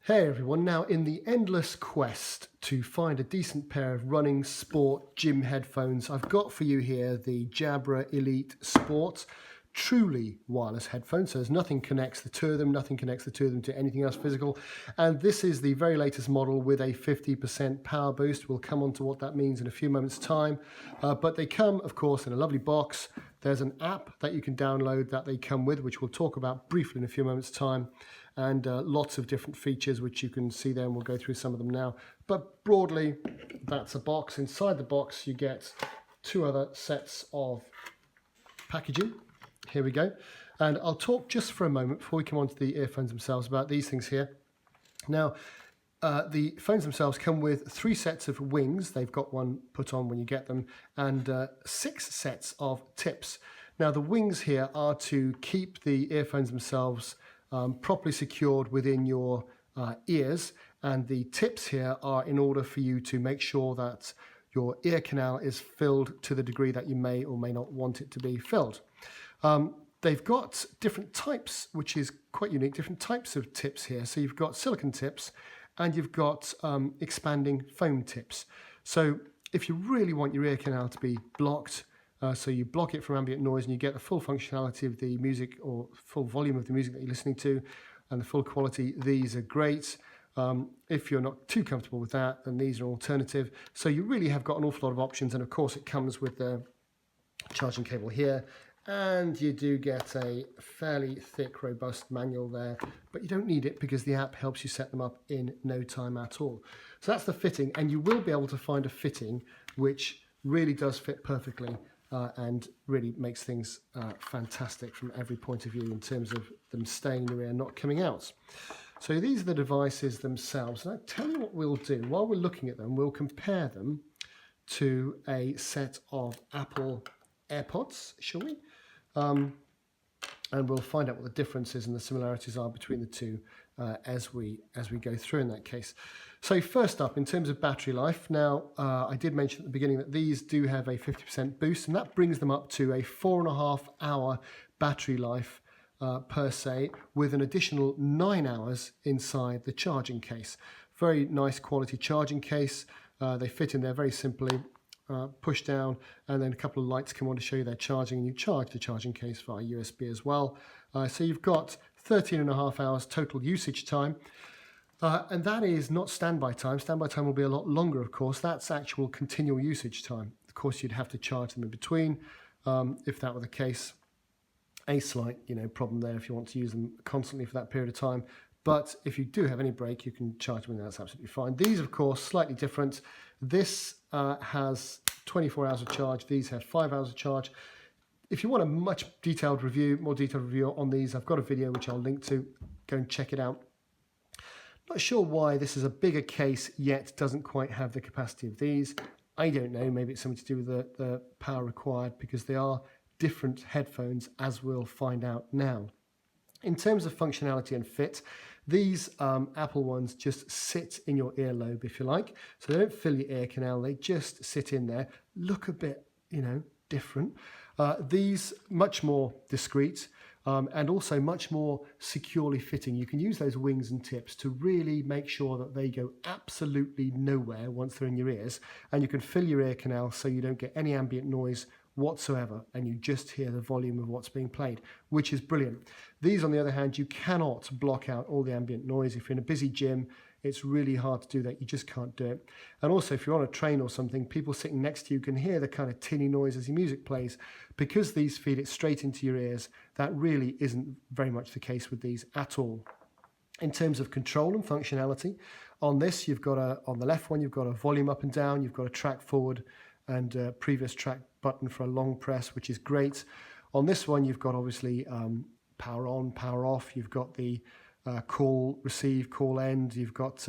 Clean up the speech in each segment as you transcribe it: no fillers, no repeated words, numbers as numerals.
Hey everyone, now in the endless quest to find a decent pair of running sport gym headphones, I've got for you here the Jabra Elite Sport, truly wireless headphones. So there's nothing connects the two of them, to anything else physical. And this is the very latest model with a 50% power boost. We'll come on to what that means in a few moments time. But they come, of course, in a lovely box. There's an app that you can download that they come with, which we'll talk about briefly in a few moments time. And lots of different features which you can see there, and we'll go through some of them now. But broadly, that's a box. Inside the box you get two other sets of packaging. Here we go. And I'll talk just for a moment before we come on to the earphones themselves about these things here. Now, the phones themselves come with 3 sets of wings. They've got one put on when you get them, and 6 sets of tips. Now, the wings here are to keep the earphones themselves properly secured within your ears, and the tips here are in order for you to make sure that your ear canal is filled to the degree that you may or may not want it to be filled. They've got different types, which is quite unique, different types of tips here. So you've got silicone tips and you've got expanding foam tips. So if you really want your ear canal to be blocked, so you block it from ambient noise and you get the full functionality of the music or full volume of the music that you're listening to and the full quality, these are great. If you're not too comfortable with that, then these are an alternative. So you really have got an awful lot of options, and of course it comes with the charging cable here, and you do get a fairly thick, robust manual there, but you don't need it because the app helps you set them up in no time at all. So that's the fitting, and you will be able to find a fitting which really does fit perfectly and really makes things fantastic from every point of view in terms of them staying in your ear, not coming out. So these are the devices themselves. And I tell you what we'll do, while we're looking at them, we'll compare them to a set of Apple AirPods, shall we? And we'll find out what the differences and the similarities are between the two as we go through in that case. So first up, in terms of battery life, now I did mention at the beginning that these do have a 50% boost, and that brings them up to a 4.5 hour battery life per se, with an additional 9 hours inside the charging case. Very nice quality charging case. They fit in there very simply. Push down, and then a couple of lights come on to show you they're charging, and you charge the charging case via USB as well. So you've got 13.5 hours total usage time, and that is not standby time. Standby time will be a lot longer, of course. That's actual continual usage time. Of course, you'd have to charge them in between if that were the case. A slight, problem there if you want to use them constantly for that period of time. But if you do have any break, you can charge them, and that's absolutely fine. These, of course, slightly different. This has 24 hours of charge. These have 5 hours of charge. If you want a more detailed review on these, I've got a video which I'll link to. Go and check it out. Not sure why this is a bigger case yet doesn't quite have the capacity of these. I don't know. Maybe it's something to do with the power required, because they are different headphones, as we'll find out now. In terms of functionality and fit, these Apple ones just sit in your earlobe, if you like. So they don't fill your ear canal, they just sit in there. Look a bit, different. These much more discreet and also much more securely fitting. You can use those wings and tips to really make sure that they go absolutely nowhere once they're in your ears, and you can fill your ear canal so you don't get any ambient noise whatsoever, and you just hear the volume of what's being played, which is brilliant. These, on the other hand, you cannot block out all the ambient noise. If you're in a busy gym, it's really hard to do that. You just can't do it. And also, if you're on a train or something, people sitting next to you can hear the kind of tinny noise as the music plays. Because these feed it straight into your ears, that really isn't very much the case with these at all. In terms of control and functionality, on this, you've got on the left one, you've got a volume up and down, you've got a track forward and previous track button for a long press, which is great. On this one, you've got obviously power on, power off. You've got the call, receive, call end. You've got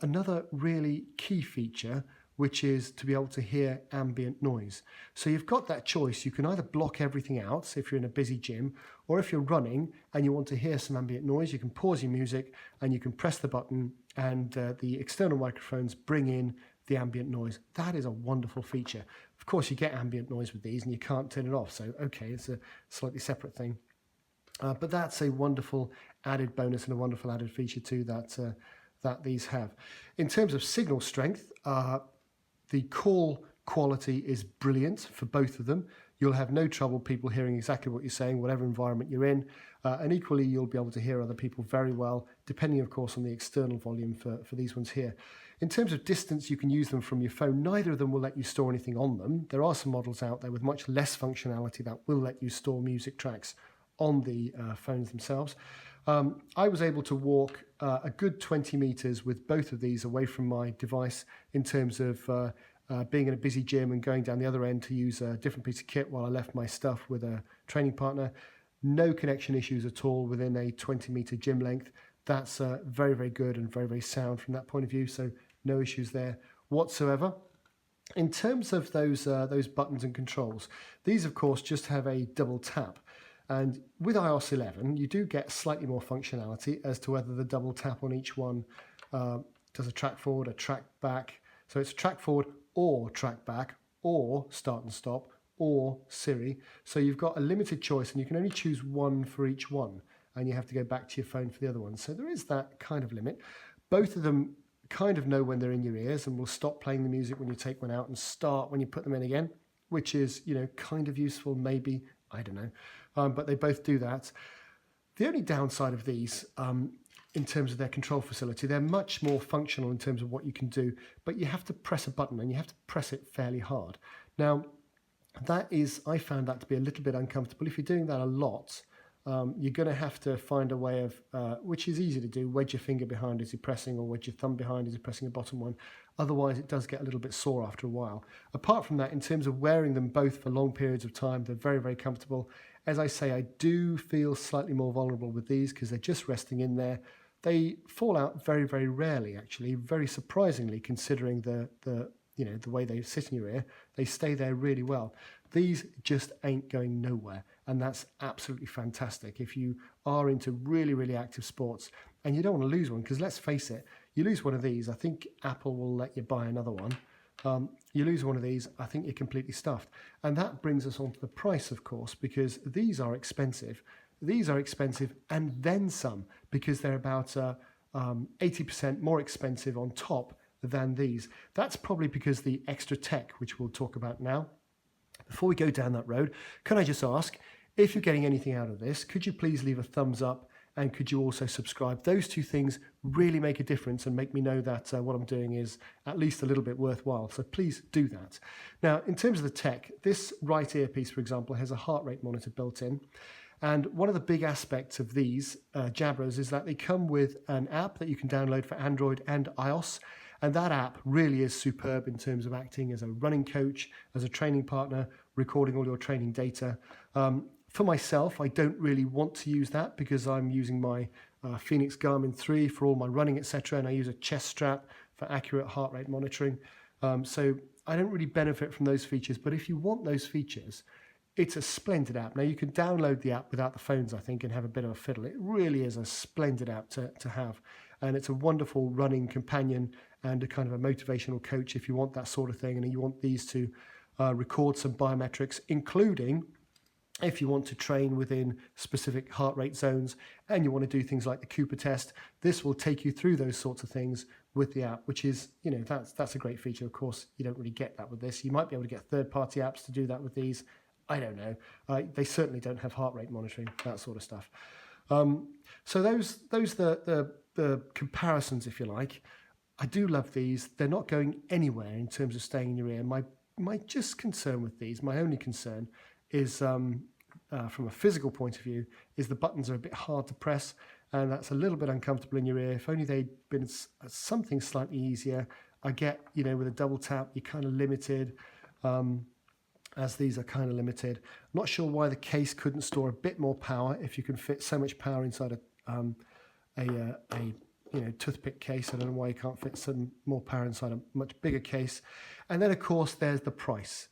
another really key feature, which is to be able to hear ambient noise. So you've got that choice. You can either block everything out, so if you're in a busy gym, or if you're running and you want to hear some ambient noise, you can pause your music and you can press the button, and the external microphones bring in the ambient noise. That is a wonderful feature. Of course, you get ambient noise with these and you can't turn it off. So, okay, it's a slightly separate thing. But that's a wonderful added bonus and a wonderful added feature too that these have. In terms of signal strength, the call quality is brilliant for both of them. You'll have no trouble people hearing exactly what you're saying, whatever environment you're in. And equally, you'll be able to hear other people very well, depending, of course, on the external volume for these ones here. In terms of distance, you can use them from your phone. Neither of them will let you store anything on them. There are some models out there with much less functionality that will let you store music tracks on the phones themselves. I was able to walk a good 20 meters with both of these away from my device in terms of being in a busy gym and going down the other end to use a different piece of kit while I left my stuff with a training partner. No connection issues at all within a 20-meter gym length. That's very, very good and very, very sound from that point of view. So no issues there whatsoever. In terms of those buttons and controls, these, of course, just have a double tap. And with iOS 11, you do get slightly more functionality as to whether the double tap on each one does a track forward, a track back. So it's track forward or track back or start and stop or Siri. So you've got a limited choice and you can only choose one for each one. And you have to go back to your phone for the other one. So there is that kind of limit. Both of them kind of know when they're in your ears and will stop playing the music when you take one out and start when you put them in again, which is, kind of useful, maybe. I don't know. But they both do that. The only downside of these, in terms of their control facility, they're much more functional in terms of what you can do, but you have to press a button and you have to press it fairly hard. Now, I found that to be a little bit uncomfortable. If you're doing that a lot, you're going to have to find a way of, which is easy to do, wedge your finger behind as you're pressing or wedge your thumb behind as you're pressing the bottom one. Otherwise, it does get a little bit sore after a while. Apart from that, in terms of wearing them both for long periods of time, they're very, very comfortable. As I say, I do feel slightly more vulnerable with these because they're just resting in there. They fall out very, very rarely, actually, very surprisingly, considering the way they sit in your ear. They stay there really well. These just ain't going nowhere, and that's absolutely fantastic. If you are into really, really active sports and you don't want to lose one, because let's face it, you lose one of these, I think Apple will let you buy another one. You lose one of these, I think you're completely stuffed. And that brings us on to the price, of course, because these are expensive. These are expensive and then some, because they're about 80% more expensive on top than these. That's probably because the extra tech, which we'll talk about now. Before we go down that road, can I just ask, if you're getting anything out of this, could you please leave a thumbs up and could you also subscribe? Those two things really make a difference and make me know that what I'm doing is at least a little bit worthwhile. So please do that. Now, in terms of the tech, this right earpiece, for example, has a heart rate monitor built in. And one of the big aspects of these Jabras is that they come with an app that you can download for Android and iOS. And that app really is superb in terms of acting as a running coach, as a training partner, recording all your training data. For myself, I don't really want to use that because I'm using my Phoenix Garmin 3 for all my running, etc. And I use a chest strap for accurate heart rate monitoring. So I don't really benefit from those features. But if you want those features, it's a splendid app. Now, you can download the app without the phones, I think, and have a bit of a fiddle. It really is a splendid app to have. And it's a wonderful running companion and a kind of a motivational coach if you want that sort of thing. And you want these to record some biometrics, including if you want to train within specific heart rate zones and you want to do things like the Cooper test. This will take you through those sorts of things with the app, which is, that's a great feature. Of course, you don't really get that with this. You might be able to get third-party apps to do that with these. I don't know. They certainly don't have heart rate monitoring, that sort of stuff. So those the comparisons, if you like. I do love these. They're not going anywhere in terms of staying in your ear. My just concern with these, my only concern is from a physical point of view, is the buttons are a bit hard to press, and that's a little bit uncomfortable in your ear. If only they'd been something slightly easier. I get, with a double tap, you're kind of limited. As these are kind of limited. I'm not sure why the case couldn't store a bit more power if you can fit so much power inside a toothpick case. I don't know why you can't fit some more power inside a much bigger case. And then, of course, there's the price.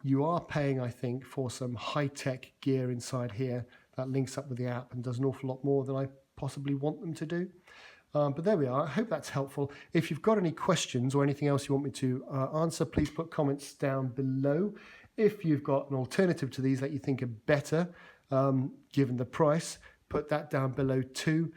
You are paying, I think, for some high-tech gear inside here that links up with the app and does an awful lot more than I possibly want them to do. But there we are. I hope that's helpful. If you've got any questions or anything else you want me to answer, please put comments down below. If you've got an alternative to these that you think are better, given the price, put that down below too.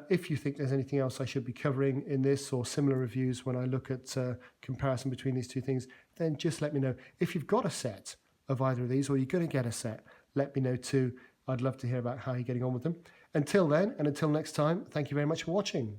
If you think there's anything else I should be covering in this or similar reviews when I look at comparison between these two things, then just let me know. If you've got a set of either of these or you're going to get a set, let me know too. I'd love to hear about how you're getting on with them. Until then, and until next time, thank you very much for watching.